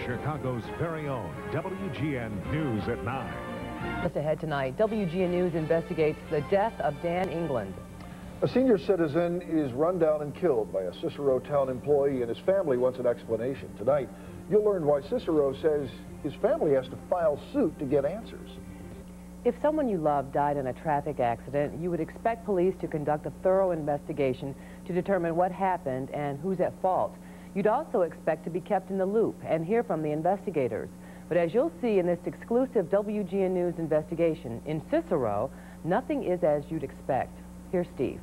Chicago's very own WGN News at 9. Just ahead tonight, WGN News investigates the death of Dan England. A senior citizen is run down and killed by a Cicero town employee, and his family wants an explanation. Tonight, you'll learn why Cicero says his family has to file suit to get answers. If someone you love died in a traffic accident, you would expect police to conduct a thorough investigation to determine what happened and who's at fault. You'd also expect to be kept in the loop and hear from the investigators. But as you'll see in this exclusive WGN News investigation, in Cicero, nothing is as you'd expect. Here's Steve.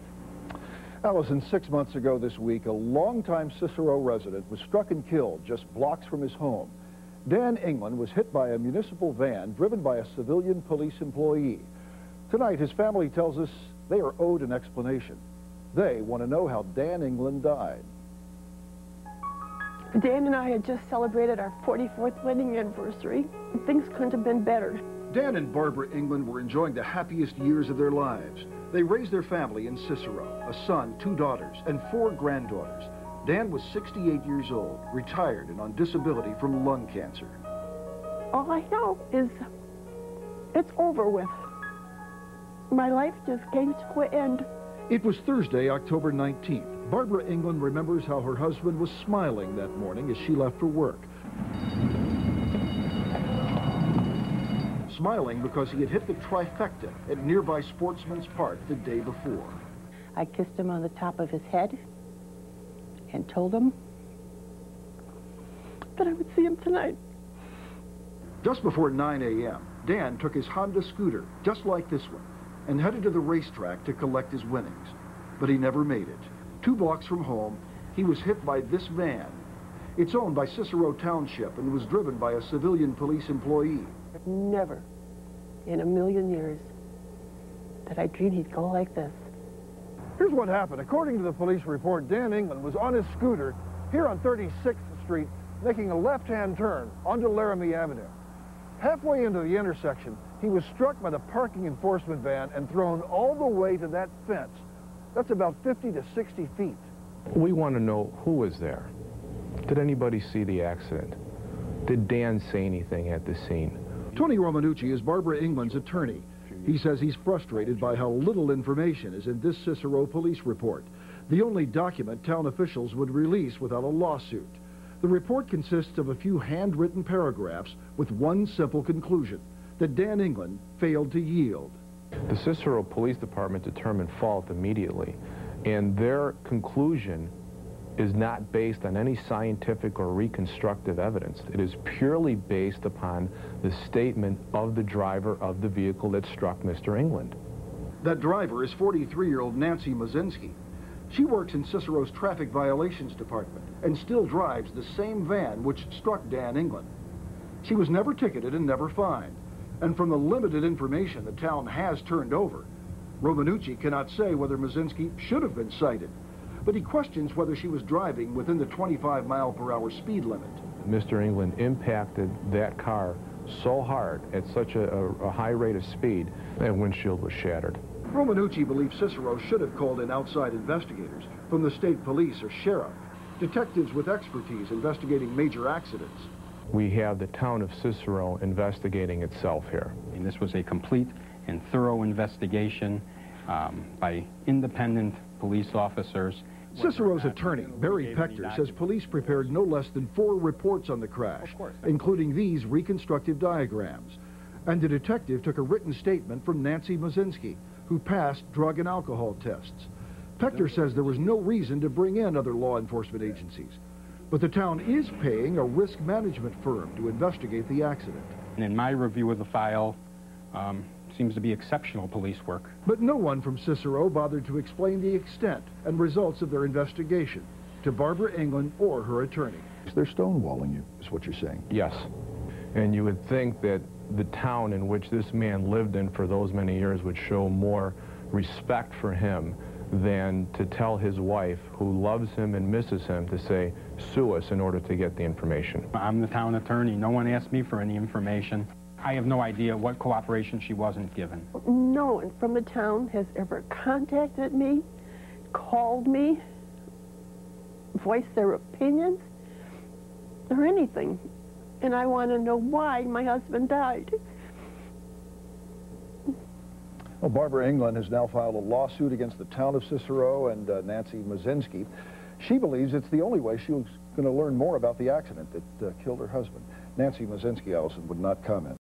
Allison, 6 months ago this week, a longtime Cicero resident was struck and killed just blocks from his home. Dan England was hit by a municipal van driven by a civilian police employee. Tonight, his family tells us they are owed an explanation. They want to know how Dan England died. Dan and I had just celebrated our 44th wedding anniversary. Things couldn't have been better. Dan and Barbara England were enjoying the happiest years of their lives. They raised their family in Cicero, a son, 2 daughters, and 4 granddaughters. Dan was 68 years old, retired and on disability from lung cancer. All I know is it's over with. My life just came to an end. It was Thursday, October 19th. Barbara England remembers how her husband was smiling that morning as she left for work. Smiling because he had hit the trifecta at nearby Sportsman's Park the day before. I kissed him on the top of his head and told him that I would see him tonight. Just before 9 a.m., Dan took his Honda scooter, just like this one, and headed to the racetrack to collect his winnings. But he never made it. 2 blocks from home, he was hit by this van. It's owned by Cicero Township and was driven by a civilian police employee. Never in a million years did I dream he'd go like this. Here's what happened. According to the police report, Dan England was on his scooter here on 36th Street, making a left-hand turn onto Laramie Avenue. Halfway into the intersection, he was struck by the parking enforcement van and thrown all the way to that fence. That's about 50 to 60 feet. We want to know who was there. Did anybody see the accident? Did Dan say anything at the scene? Tony Romanucci is Barbara England's attorney. He says he's frustrated by how little information is in this Cicero police report, the only document town officials would release without a lawsuit. The report consists of a few handwritten paragraphs with one simple conclusion, that Dan England failed to yield. The Cicero Police Department determined fault immediately, and their conclusion is not based on any scientific or reconstructive evidence. It is purely based upon the statement of the driver of the vehicle that struck Mr. England. That driver is 43-year-old Nancy Mazinski. She works in Cicero's traffic violations department and still drives the same van which struck Dan England. She was never ticketed and never fined. And from the limited information the town has turned over, Romanucci cannot say whether Mazinski should have been cited, but he questions whether she was driving within the 25-mile-per-hour speed limit. Mr. England impacted that car so hard at such a high rate of speed that windshield was shattered. Romanucci believes Cicero should have called in outside investigators from the state police or sheriff, detectives with expertise investigating major accidents. We have the town of Cicero investigating itself here. And this was a complete and thorough investigation by independent police officers. Cicero's attorney, Barry Pector, says police prepared no less than 4 reports on the crash, including these reconstructive diagrams. And the detective took a written statement from Nancy Mazinski, who passed drug and alcohol tests. Pector says there was no reason to bring in other law enforcement agencies. But the town is paying a risk management firm to investigate the accident. And in my review of the file, seems to be exceptional police work. But no one from Cicero bothered to explain the extent and results of their investigation to Barbara England or her attorney. They're stonewalling you, is what you're saying. Yes. And you would think that the town in which this man lived in for those many years would show more respect for him than to tell his wife, who loves him and misses him, to say, sue us in order to get the information. I'm the town attorney. No one asked me for any information. I have no idea what cooperation she wasn't given. No one from the town has ever contacted me, called me, voiced their opinions, or anything. and I want to know why my husband died. Well, Barbara England has now filed a lawsuit against the town of Cicero and Nancy Mazinski. She believes it's the only way she was going to learn more about the accident that killed her husband. Nancy Mazinski, Allison, would not comment.